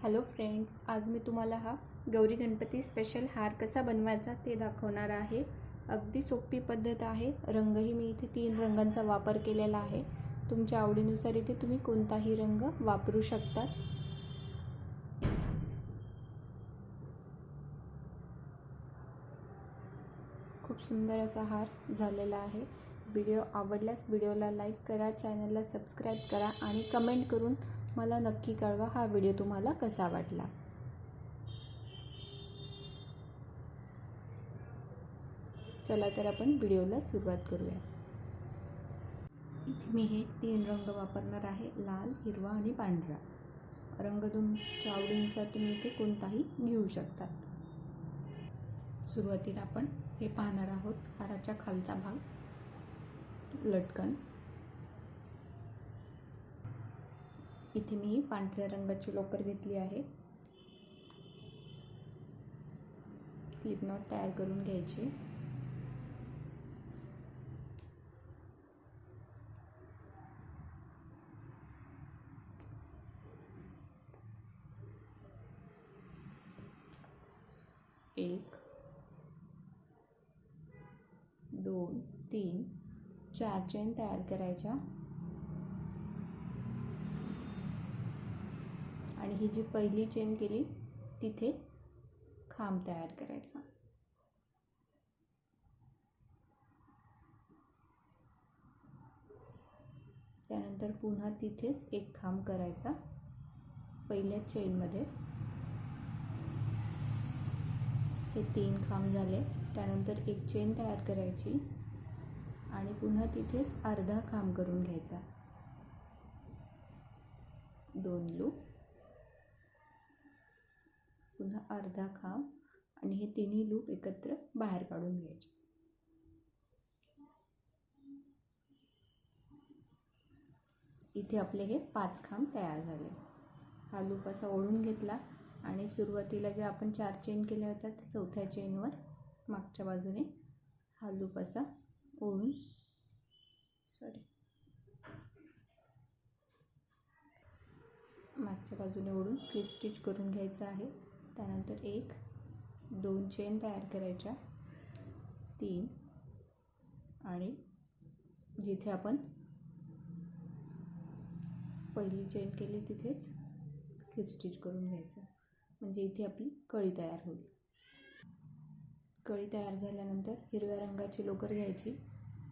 Hello friends, आज मी तुम्हाला हा गौरी गणपती स्पेशल हार कसा बनवायचा ते दाखवणार आहे। अगदी सोपी पद्धत आहे। रंगही मी इथे 3 रंगांचा वापर केलेला आहे। तुमच्या आवडीनुसार इथे तुम्ही कोणताही रंग वापरू शकता। खूप सुंदर असा हार झालेला आहे। व्हिडिओ आवडल्यास व्हिडिओला लाईक करा, चॅनलला सबस्क्राईब करा आणि कमेंट करून मला नक्की कळवा हा व्हिडिओ तुम्हाला कसा वाटला। चला तर आपण व्हिडिओला सुरुवात करूया। इथे मी हे 3 रंग वापरणार आहे, लाल, हिरवा आणि पांढरा। रंग तुमच्या आवडीनुसार तुम्ही इथे कोणताही घेऊ शकता। सुरुवातीला आपण हे पाहणार आहोत, हाराच्या खालचा भाग, लटकन। इथे मी पांढऱ्या रंगाची लोकर घेतली आहे। स्लिप नॉट तयार करून घ्यायची। एक, 2, 3, 4 चेन तयार करायच्या आणि ही जी पहिली चेन केली तिथे खांब तयार करायचा। त्यानंतर पुन्हा तिथेच एक खांब करायचा पहिल्या चेनमध्ये। हे 3 खांब झाले। त्यानंतर एक चेन तयार करायची आणि पुन्हा तिथेच अर्धा खांब करून घ्यायचा। 2 लूप, पुन्हा अर्धा खांब आणि हे तिन्ही लूप एकत्र बाहेर काढून घ्यायचे। इथे आपले हे 5 खांब तयार झाले। हा लूप असा ओढून घेतला आणि सुरुवातीला जे आपण 4 चेन केल्या होत्या त्या चौथ्या चेनवर मागच्या बाजूने हा लूप असा ओढून मागच्या बाजूने ओढून स्लिप स्टिच करून घ्यायचं आहे। त्यानंतर 1, 2 चेन तयार करायच्या, 3 आणि जिथे आपण पहिली चेन केली तिथेच स्लिप स्टिच करून घ्यायचं, म्हणजे इथे आपली कळी तयार होईल। कळी तयार झाल्यानंतर हिरव्या रंगाची लोकर घ्यायची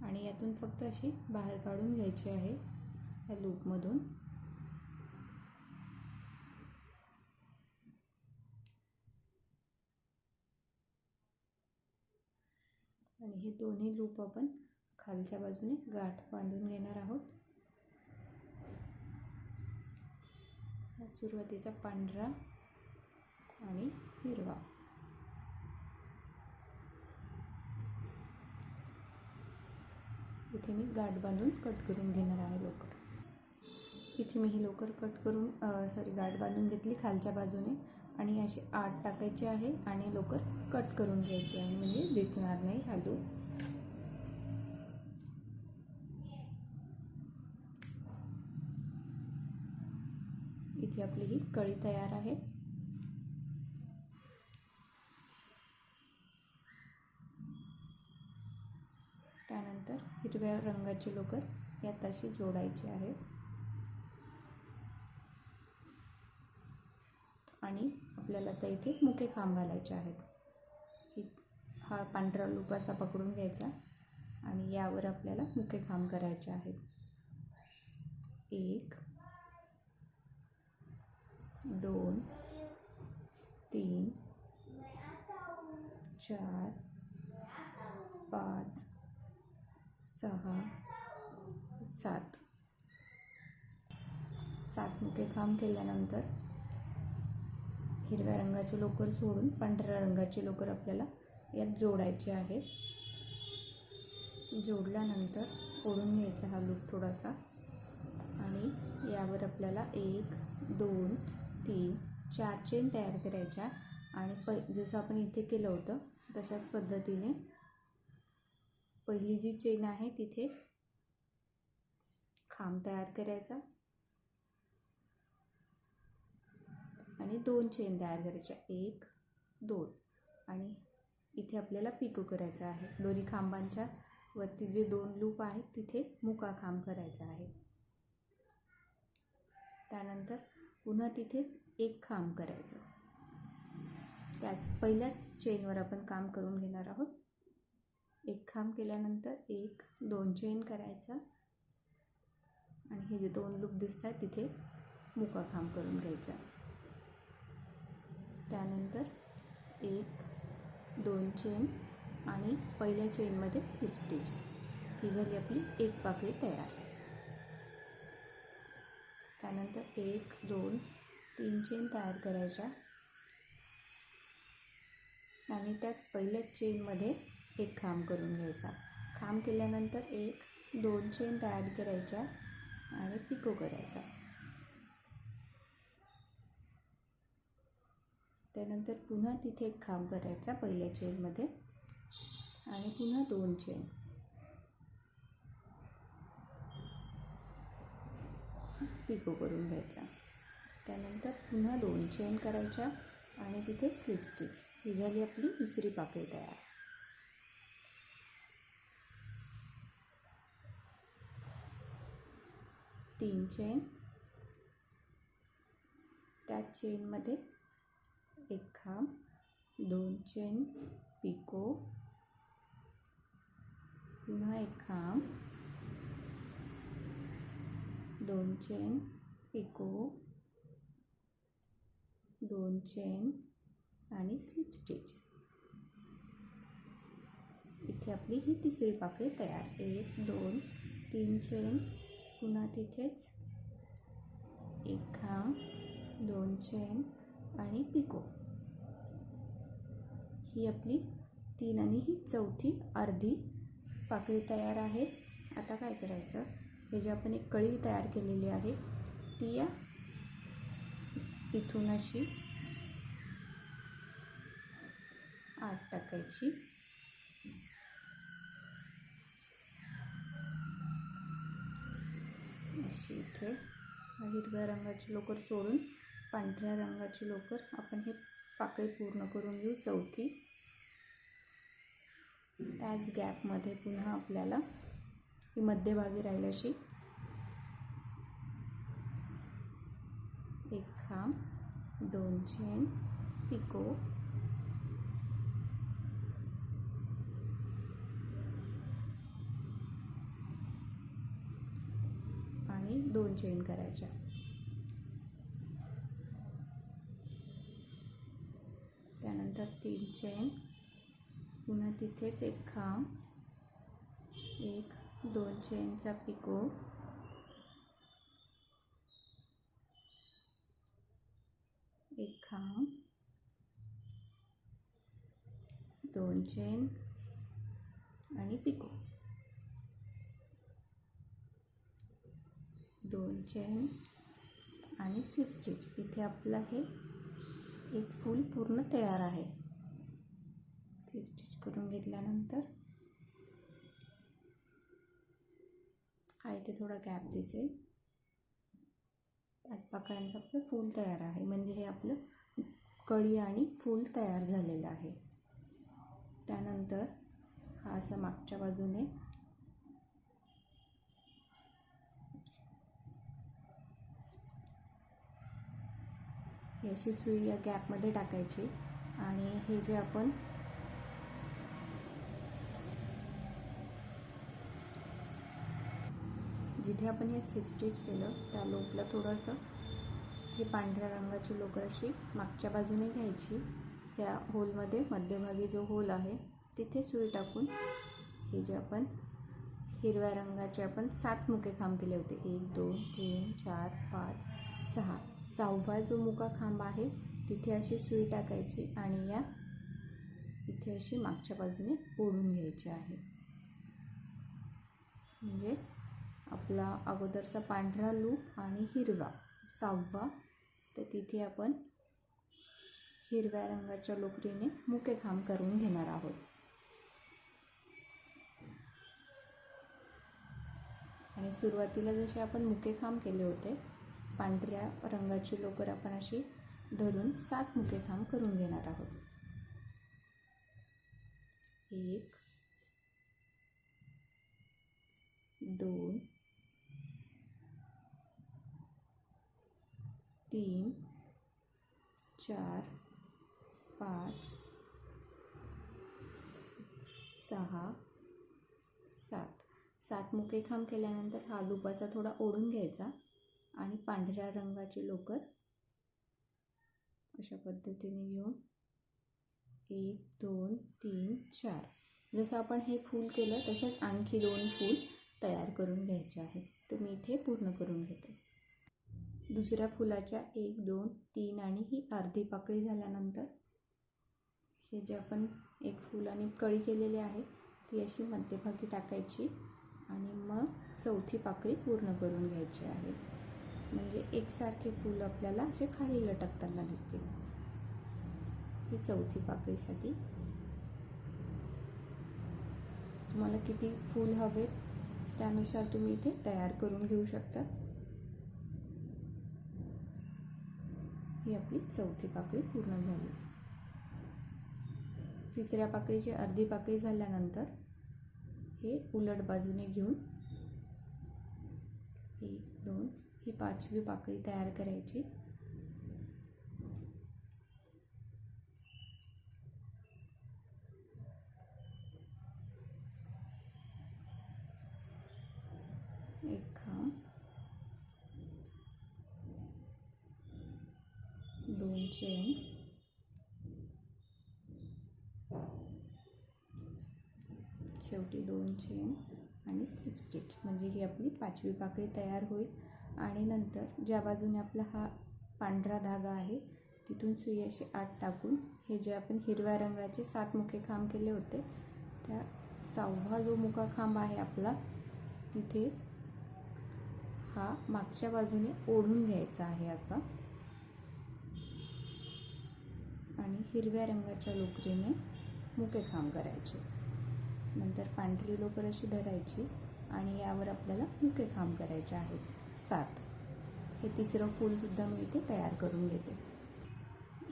आणि यातून फक्त अशी बाहेर काढून घ्यायची आहे या लूपमधून। आणि हे दोन्ही लूप आपण खालच्या बाजूने गाठ बांधून घेणार आहोत। सुरुवातीचा पांढरा आणि हिरवा, इथे मी गाठ बांधून कट करून घेणार आहे लोकर। इथे मी ही लोकर कट करून गाठ बांधून घेतली खालच्या बाजूने आणि अशी आत टाकायची आहे आणि लोकर कट करून घ्यायची आहे, म्हणजे दिसणार नाही हा लूप। इथे आपली ही कळी तयार आहे। त्यानंतर हिरव्या रंगाची लोकर यात अशी जोडायची आहे आणि आपल्याला तर इथे मुके खांब घालायचे आहेत। हा पांढरा लूप असा पकडून घ्यायचा आणि यावर आपल्याला मुके खांब करायचे आहेत। 1, 2, 3, 4, 5, 6, 7 मुके खांब केल्यानंतर हिरव्या रंगाची लोकर सोडून पांढऱ्या रंगाची लोकर आपल्याला यात जोडायची आहे। जोडल्यानंतर ओढून घ्यायचा हा लूप थोडासा आणि यावर आपल्याला 1, 2, 3, 4 चेन तयार करायच्या आणि जसं आपण इथे केलं होतं तशाच पद्धतीने पहिली जी चेन आहे तिथे खांब तयार करायचा आणि 2 चेन तयार करायच्या, 1 2 आणि इथे आपल्याला पिको करायचं आहे. दोन्ही खांबांच्या वरती जे 2 लूप आहेत तिथे मुका खांब करायचा आहे. त्यानंतर पुन्हा तिथेच एक खांब करायचं. त्याच पहिल्याच चेनवर आपण काम करून घेणार आहोत. एक खांब केल्यानंतर 1 2 चेन करायचा आणि हे जे 2 लूप दिसत आहेत तिथे मुका खांब करून घ्यायचा. त्यानंतर 1 2 चेन आणि पहिल्या चेनमध्ये स्लिप स्टिच. ही झाली आपली एक पाकळी तयार. त्यानंतर 1 2 3 चेन तयार करायच्या आणि त्याच पहिल्या चेनमध्ये एक खांब करून घ्यायचा. खांब केल्यानंतर 1 2 चेन तयार करायच्या आणि पिको करायचा. त्यानंतर पुन्हा तिथे एक खांब करायचा पहिल्या चेनमध्ये आणि पुन्हा 2 चेन. पिको करून घ्यायचा. त्यानंतर पुन्हा 2 चेन करायच्या आणि तिथे स्लिप स्टिच. ही झाली आपली दुसरी पाकळी तयार. तीन चेन, त्या चेनमध्ये एक खांब, 2 चेन, पिको, पुन्हा एक खांब, 2 चेन, पिको, 2 चेन आणि स्लिप स्टिच. इथे आपली ही तिसरी पाकळी तयार. 1 2 3 चेन, पुन्हा तिथेच एक खांब, 2 चेन आणि पिको. ही आपली 3 आणि ही चौथी अर्धी पाकळी तयार आहे. आता काय करायचं, हे जे आपण एक कळी तयार केलेली आहे ती या इथून अशी आत टाकायची. अशी इथे हिरव्या रंगाची लोकर सोडून पांढऱ्या रंगाची लोकर आपण हे पाकळी पूर्ण करून घेऊ, चौथी. त्याच गॅपमध्ये पुन्हा आपल्याला ही मध्यभागी राहील अशी एक खांब, 2 चेन, पिको, आणि 2 चेन करायच्या. त्यानंतर 3 चेन, पुन्हा तिथेच एक खांब, 1 2 चेनचा पिको, एक खांब, 2 चेन आणि पिको, 2 चेन आणि स्लिप स्टिच. इथे आपलं हे एक फूल पूर्ण तयार आहे. स्लिप स्टिच करून घेतल्यानंतर हा इथे थोडा गॅप दिसेल. 5 पाकळ्यांचं आपलं फूल तयार आहे. म्हणजे हे आपलं कळी आणि फूल तयार झालेलं आहे. त्यानंतर हा असा मागच्या बाजूने अशी सुई या गॅपमध्ये टाकायची आणि हे जे आपण जिथे आपण हे स्लिप स्टिच केलं त्या लोपला थोडंसं ही पांढऱ्या रंगाची लोकर अशी मागच्या बाजूने घ्यायची. या होलमध्ये मध्यभागी जो होल आहे तिथे सुई टाकून हे जे आपण हिरव्या रंगाचे आपण 7 मुके खांब केले होते, 1 2 3 4 5 6, 6वा जो मुका खांब आहे तिथे अशी सुई टाकायची आणि या इथे अशी मागच्या बाजूने ओढून घ्यायची आहे. म्हणजे आपला अगोदरचा पांढरा लूप आणि हिरवा 6वा, तर तिथे आपण हिरव्या रंगाच्या लोकरीने मुके खांब करून घेणार आहोत. आणि सुरुवातीला जसे आपण मुके खांब केले होते पांढऱ्या रंगाची लोकर आपण अशी धरून 7 मुके खांब करून घेणार आहोत. 1 2 3 4 5 6 7 मुके खांब केल्यानंतर हा लूप असा थोडा ओढून घ्यायचा आणि पांढऱ्या रंगाची लोकर अशा पद्धतीने घेऊन 1 2 3 4 जसं आपण हे फूल केलं तसेच आणखी 2 फूल तयार करून घ्यायचे आहेत. तर मी इथे पूर्ण करून घेते. दुसऱ्या फुलाच्या 1 2 3 आणि ही अर्धी पाकळी झाल्यानंतर हे जे आपण एक फूल आणि कळी केलेली आहे ती अशी मध्यभागी टाकायची आणि मग चौथी पाकळी पूर्ण करून घ्यायची आहे. म्हणजे एकसारखे फूल आपल्याला असे खाली लटकताना दिसतील. ही चौथी पाकळीसाठी तुम्हाला किती फूल हवे त्यानुसार तुम्ही इथे तयार करून घेऊ शकता. ही आपली चौथी पाकळी पूर्ण झाली. तिसऱ्या पाकळीची अर्धी पाकळी झाल्यानंतर हे उलट बाजूने घेऊन 1 2 ही 5वी पाकळी तयार करायची. एक खांब 2 चेन शेवटी 2 चेन आणि स्लिप स्टिच म्हणजे ही आपली 5वी पाकळी तयार होईल. आणि नंतर ज्या बाजूने आपला हा पांढरा धागा आहे तिथून सुई अशी आत टाकून हे जे आपण हिरव्या रंगाचे 7 मुखे खांब केले होते त्या 6वा जो मुका खांब आहे आपला तिथे हा मागच्या बाजूने ओढून घ्यायचा आहे असा आणि हिरव्या रंगाच्या लोकरीने मुके खांब करायचे. नंतर पांढरी लोकर अशी धरायची आणि यावर आपल्याला मुके खांब करायचे आहेत 7. हे तिसरं फूलसुद्धा मी इथे तयार करून घेते.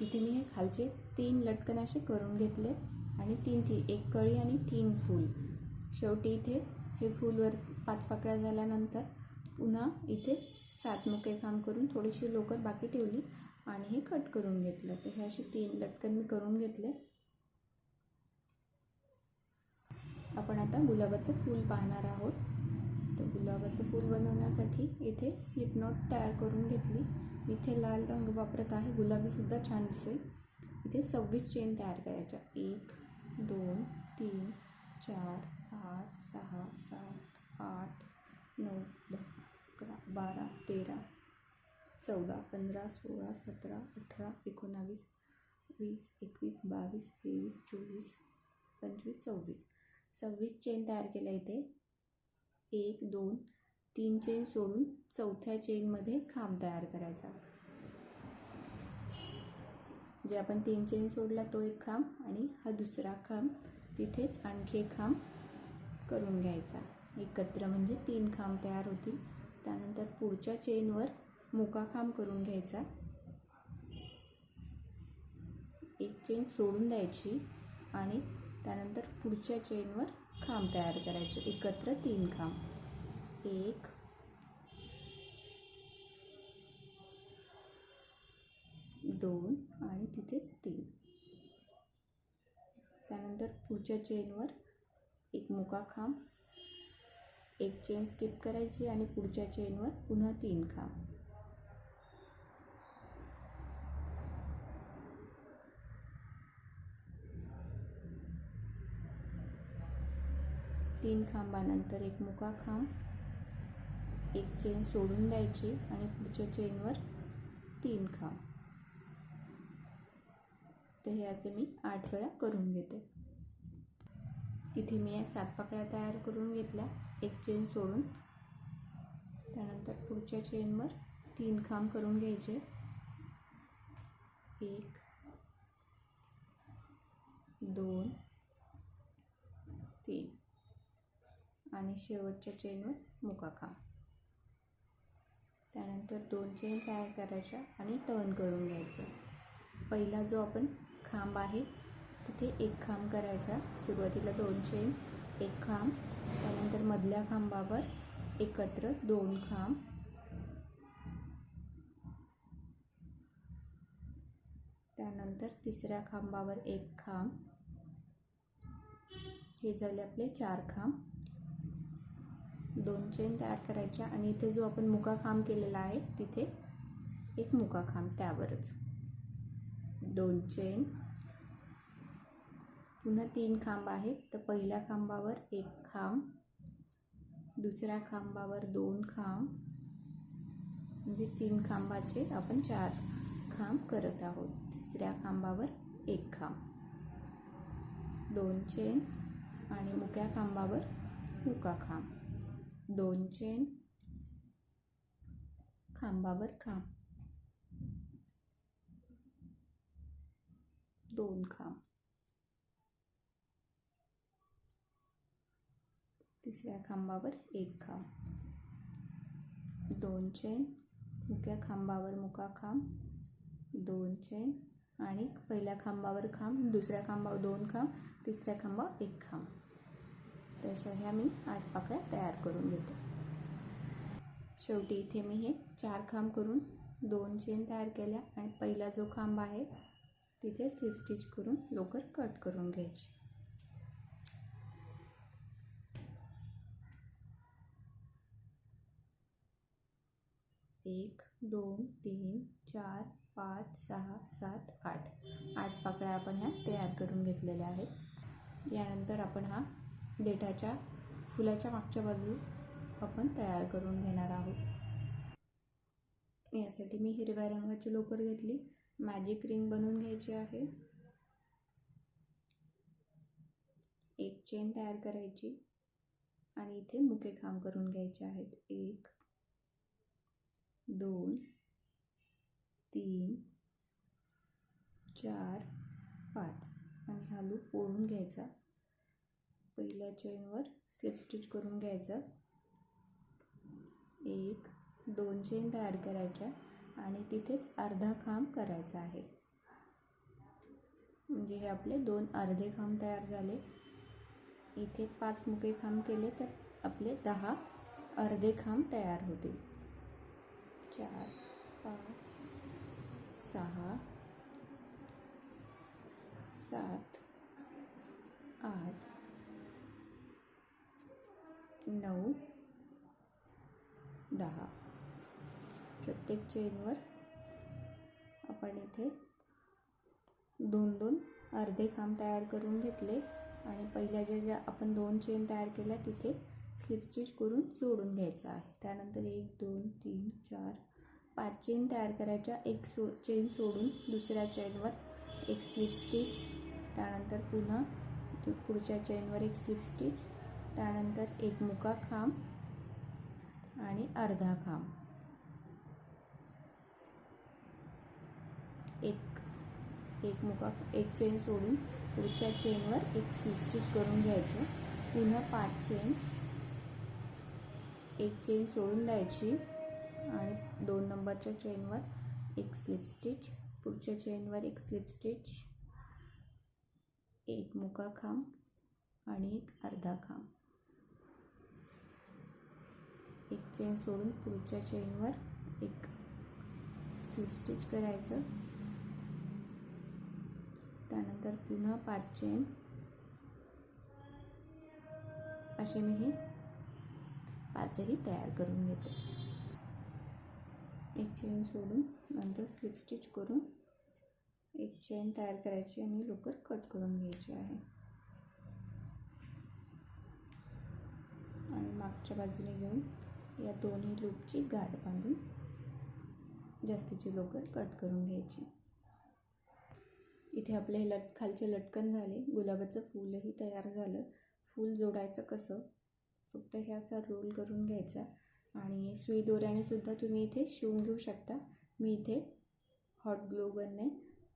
इथे मी हे खालचे 3 लटकन असे करून घेतले आणि 3 एक कळी आणि 3 फूल. शेवटी इथे हे फूलवर 5 पाकळ्या झाल्यानंतर पुन्हा इथे 7 मुके खांब करून थोडीशी लोकर बाकी ठेवली आणि हे कट करून घेतलं. तर हे असे 3 लटकन मी करून घेतले. आपण आता गुलाबाचं फूल पाहणार आहोत. तर गुलाबाचं फूल बनवण्यासाठी इथे स्लिप नॉट तयार करून घेतली. इथे लाल रंग वापरत आहे, गुलाबीसुद्धा छान दिसेल. इथे 26 चेन तयार करायच्या. 1 2 3 4 5 6 7 8 9 10 11 12 13 14 15 16 17 18 19 20 21 22 23 24 25 26 26 चेन तयार केल्या. इथे 1 2 3 चेन सोडून चौथ्या चेनमध्ये खांब तयार करायचा. जे आपण 3 चेन सोडला तो एक खांब आणि हा दुसरा खांब तिथेच आणखी एक खांब करून घ्यायचा. एकत्र म्हणजे 3 खांब तयार होतील. त्यानंतर पुढच्या चेनवर मुका खांब करून घ्यायचा. एक चेन सोडून द्यायची आणि त्यानंतर पुढच्या चेनवर खांब तयार करायचे. एकत्र 3 खांब. 1 2 आणि तिथेच 3. त्यानंतर पुढच्या चेनवर एक मुका खांब, एक चेन स्किप करायची आणि पुढच्या चेनवर पुन्हा 3 खांब. तीन खांबानंतर एक मुका खांब, एक चेन सोडून द्यायची आणि पुढच्या चेनवर 3 खांब. तर हे असे मी 8 वेळा करून घेते. इथे मी या 7 पाकळ्या तयार करून घेतल्या. एक चेन सोडून त्यानंतर पुढच्या चेनवर 3 खांब करून घ्यायचे. 1 2 3 आणि शेवटच्या चेनवर मुका खांब. त्यानंतर 2 चेन तयार करायच्या आणि टर्न करून घ्यायचं. पहिला जो आपण खांब आहे तिथे एक खांब करायचा, सुरुवातीला 2 चेन, एक खांब, त्यानंतर मधल्या खांबावर एकत्र 2 खांब, त्यानंतर तिसऱ्या खांबावर एक खांब, हे झाले आपले 4 खांब. 2 चेन तयार करायच्या आणि इथे जो आपण मुका खांब केलेला आहे तिथे एक मुका खांब, त्यावरच 2 चेन, पुन्हा 3 खांब आहेत, तर पहिल्या खांबावर एक खांब, दुसऱ्या खांबावर 2 खांब, म्हणजे 3 खांबाचे आपण 4 खांब करत आहोत. तिसऱ्या खांबावर एक खांब, 2 चेन आणि मुक्या खांबावर मुका खांब, 2 चेन, खांबावर खांब, 2 खांब, तिसऱ्या खांबावर एक खांब, 2 चेन, मुक्या खांबावर मुका खांब, 2 चेन आणि पहिल्या खांबावर खांब, दुसऱ्या खांबावर 2 खांब, तिसऱ्या खांबावर एक खांब. तशा ह्या मी 8 पाकळ्या तयार करून घेते. शेवटी इथे मी हे 4 खांब करून 2 चेन तयार केल्या आणि पहिला जो खांब आहे तिथे स्लिप स्टिच करून लोकर कट करून घ्यायची. 1 2 3 4 5 6 7 8 पाकळ्या आपण ह्या तयार करून घेतलेल्या आहेत. यानंतर आपण हा देठाच्या फुलाच्या मागच्या बाजू आपण तयार करून घेणार आहोत. यासाठी मी हिरव्या रंगाची लोकर घेतली, मॅजिक रिंग बनवून घ्यायची आहे. एक चेन तयार करायची आणि इथे मुके खांब करून घ्यायचे आहेत. 1 2 3 4 5 आणि हा लूप ओढून घ्यायचा. पहिल्या चेनवर स्लिप स्टिच करून घ्यायचं. 1 2 चेन तयार करायच्या आणि तिथेच अर्धा खांब करायचा आहे. म्हणजे हे आपले 2 अर्धे खांब तयार झाले. इथे 5 मुके खांब केले तर आपले 10 अर्धे खांब तयार होतील. 4 5 6 7 8 9 10. प्रत्येक चेनवर आपण इथे 2-2 अर्धे खांब तयार करून घेतले आणि पहिल्या ज्या आपण 2 चेन तयार केल्या तिथे स्लिप स्टिच करून जोडून घ्यायचं आहे. त्यानंतर 1 2 3 4 5 चेन तयार करायच्या. एक चेन सोडून दुसऱ्या चेनवर एक स्लिप स्टिच, त्यानंतर पुन्हा पुढच्या चेनवर एक स्लिप स्टिच, त्यानंतर एक मुका खांब आणि अर्धा खांब. एक चेन सोडून पुढच्या चेनवर एक स्लिप स्टिच करून घ्यायचं. पुन्हा 5 चेन, एक चेन सोडून द्यायची आणि 2 नंबरच्या चेनवर एक स्लिप स्टिच, पुढच्या चेनवर एक स्लिप स्टिच, एक मुका खांब आणि एक अर्धा खांब. एक चेन सोडून पुढच्या चेनवर एक स्लिप स्टिच करायचं. त्यानंतर पुन्हा 5 चेन. असे मी हे 5ही तयार करून घेते. एक चेन सोडून नंतर स्लिप स्टिच करून एक चेन तयार करायची आणि लोकर कट करून घ्यायची आहे आणि मागच्या बाजूने घेऊन या दोन्ही लूपची गाठ बांधून जास्तीची लोकर कट करून घ्यायची. इथे आपले खालचे लटकन झाले. गुलाबाचं फूलही तयार झालं. फूल जोडायचं कसं, फक्त हे असा रोल करून घ्यायचा आणि सुई दोऱ्याने सुद्धा तुम्ही इथे शिवून घेऊ शकता. मी इथे हॉट ग्लू गनने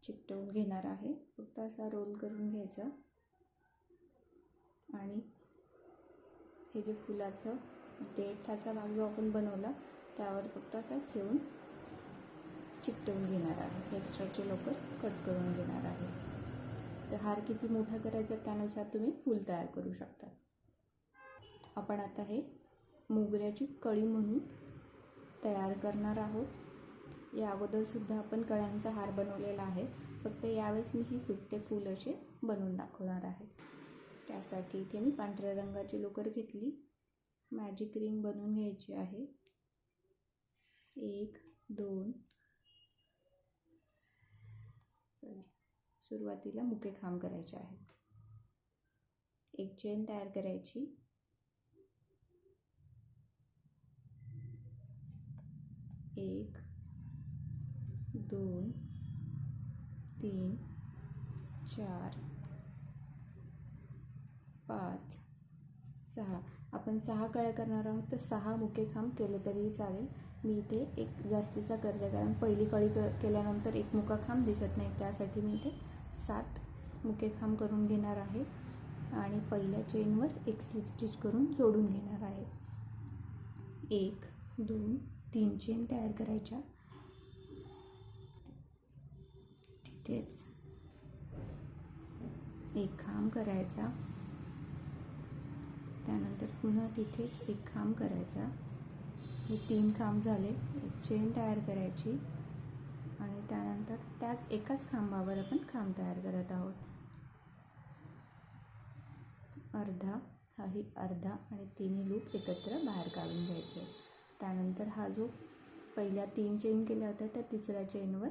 चिकटवून घेणार आहे. फक्त असा रोल करून घ्यायचा आणि हे जे फुलाचं देठाचा भाग जो आपण बनवला त्यावर फक्त असा ठेवून चिकटवून घेणार आहे, एक्स्ट्राचे लोकर कट करून घेणार आहे. तर हार किती मोठा करायचा त्यानुसार तुम्ही फूल तयार करू शकता. आपण आता हे मोगऱ्याची कळी म्हणून तयार करणार आहोत. या अगोदरसुद्धा आपण कळ्यांचा हार बनवलेला आहे, फक्त यावेळेस मी हे सुट्टे फूल असे बनवून दाखवणार आहे. त्यासाठी इथे मी पांढऱ्या रंगाची लोकर घेतली. मॅजिक रिंग बनवून घ्यायची आहे. 1 2 सुरुवातीला मुके खांब करायचे आहेत. एक चेन तयार करायची. 1 2 3 4 5 6. आपण 6 कळ्या करणार आहोत, तर 6 मुके खांब केले तरीही चालेल. मी इथे एक जास्तीचा करते, कारण पहिली कळी केल्यानंतर एक मुका खांब दिसत नाही, त्यासाठी मी इथे 7 मुके खांब करून घेणार आहे. आणि पहिल्या चेनवर एक स्लिप स्टिच करून जोडून घेणार आहे. 1 2 3 चेन तयार करायच्या. तिथेच एक खांब करायचा. त्यानंतर पुन्हा तिथेच एक खांब करायचा. हे 3 खांब झाले. एक चेन तयार करायची आणि त्यानंतर त्याच एकाच खांबावर आपण खांब तयार करत आहोत. अर्धा, हाही अर्धा आणि तिन्ही लूप एकत्र बाहेर काढून घ्यायचे. त्यानंतर हा जो पहिल्या 3 चेन केल्या होत्या त्या तिसऱ्या चेनवर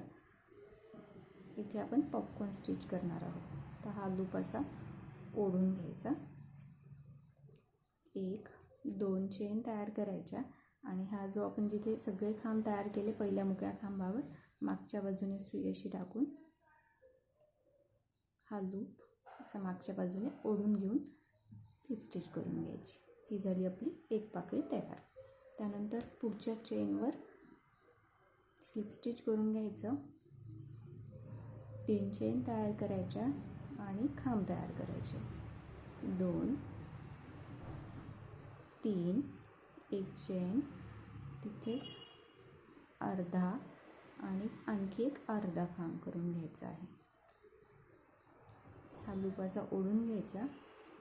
इथे आपण पॉपकॉर्न स्टिच करणार आहोत. तर हा लूप असा ओढून घ्यायचा. 1 2 चेन तयार करायच्या आणि हा जो आपण जिथे सगळे खांब तयार केले पहिल्या मुक्या खांबावर मागच्या बाजूने सुई अशी टाकून हा लूप असा मागच्या बाजूने ओढून घेऊन स्लिप स्टिच करून घ्यायची. ही झाली आपली एक पाकळी तयार. त्यानंतर पुढच्या चेनवर स्लिप स्टिच करून घ्यायचं. 3 चेन तयार करायच्या आणि खांब तयार करायचे. 2 3 एक चेन तिथेच अर्धा आणि आणखी एक अर्धा खांब करून घ्यायचा आहे. हा लूप असा ओढून घ्यायचा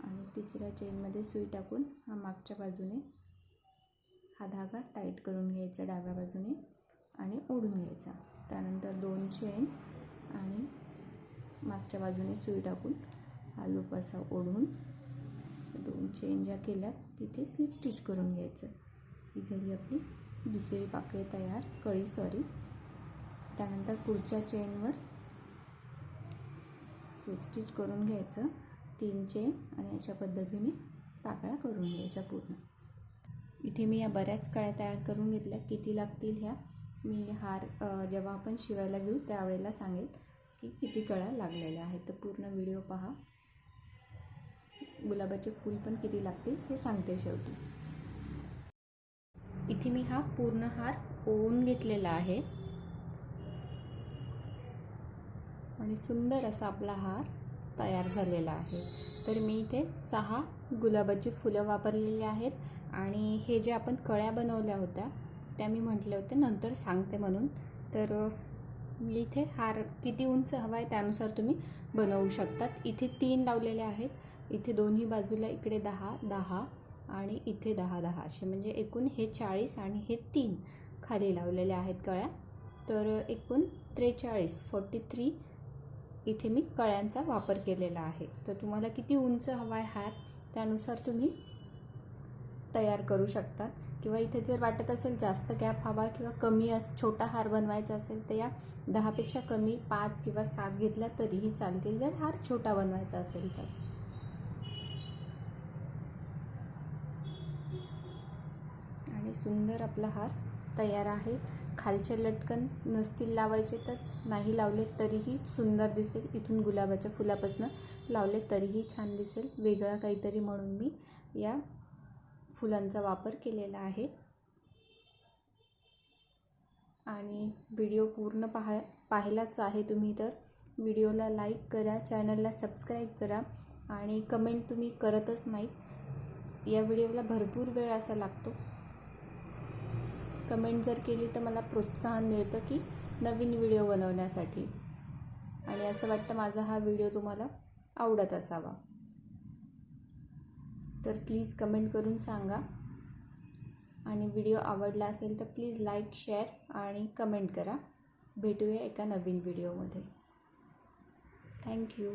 आणि तिसऱ्या चेनमध्ये सुई टाकून हा मागच्या बाजूने हा धागा टाईट करून घ्यायचा डाव्या बाजूने आणि ओढून घ्यायचा. त्यानंतर 2 चेन आणि मागच्या बाजूने सुई टाकून हा लूप असा ओढून 2 चेन ज्या केल्या तिथे स्लिप स्टिच करून घ्यायचं. ही झाली आपली दुसरी पाकळी तयार, कळी सॉरी. त्यानंतर पुढच्या चेनवर स्लिप स्टिच करून घ्यायचं. 3 चेन आणि अशा पद्धतीने पाकळ्या करून घ्यायच्या पूर्ण. इथे मी या बऱ्याच कळ्या तयार करून घेतल्या. किती लागतील ह्या मी हार जेव्हा आपण शिवायला घेऊ त्यावेळेला सांगेल की किती कळ्या लागलेल्या आहेत. तर पूर्ण व्हिडिओ पहा. गुलाबाचे फूल पण किती लागतील हे सांगते शेवटी. इथे मी हा पूर्ण हार ओवून घेतलेला आहे आणि सुंदर असा आपला हार तयार झालेला आहे. तर मी इथे 6 गुलाबाची फुलं वापरलेली आहेत आणि हे जे आपण कळ्या बनवल्या होत्या त्या मी म्हटले होते नंतर सांगते म्हणून. तर मी इथे हार किती उंच हवा आहे त्यानुसार तुम्ही बनवू शकतात. इथे 3 लावलेले आहेत. इथे दोन्ही बाजूला इकडे 10 10 आणि इथे 10 10 असे म्हणजे एकूण हे 40 आणि हे 3 खाली लावलेले आहेत कळ्या. तर एकूण 43 इथे मी कळ्यांचा वापर केलेला आहे. तर तुम्हाला किती उंच हवा आहे हार त्यानुसार तुम्ही तयार करू शकता. किंवा इथे जर वाटत असेल जास्त गॅप हवा किंवा कमी छोटा हार बनवायचा असेल तर या 10 पेक्षा कमी 5 किंवा 7 घेतल्या तरीही चालतील जर हार छोटा बनवायचा असेल तर. आणि सुंदर आपला हार तयार आहे. खालचे लटकन नसतील लावायचे तर नाही लावले तरीही सुंदर दिसेल. इथून गुलाबाच्या फुलापासून लावले तरीही छान दिसेल. वेगळा काहीतरी म्हणून मी या फुलांचा वापर केलेला आहे. आणि व्हिडिओ पूर्ण पाहिलाच आहे तुम्ही तर व्हिडिओला लाईक करा, चॅनलला सबस्क्राईब करा आणि कमेंट तुम्ही करतच नाहीत. या व्हिडिओला भरपूर वेळ असा लागतो. कमेंट जर केली तर मला प्रोत्साहन मिळतं की नवीन व्हिडिओ बनवण्यासाठी आणि असं वाटतं माझा हा व्हिडिओ तुम्हाला आवडत असावा. तर प्लीज कमेंट करून सांगा आणि व्हिडिओ आवडला असेल तर प्लीज लाईक, शेअर आणि कमेंट करा. भेटूया एका नवीन व्हिडिओमध्ये. थँक्यू.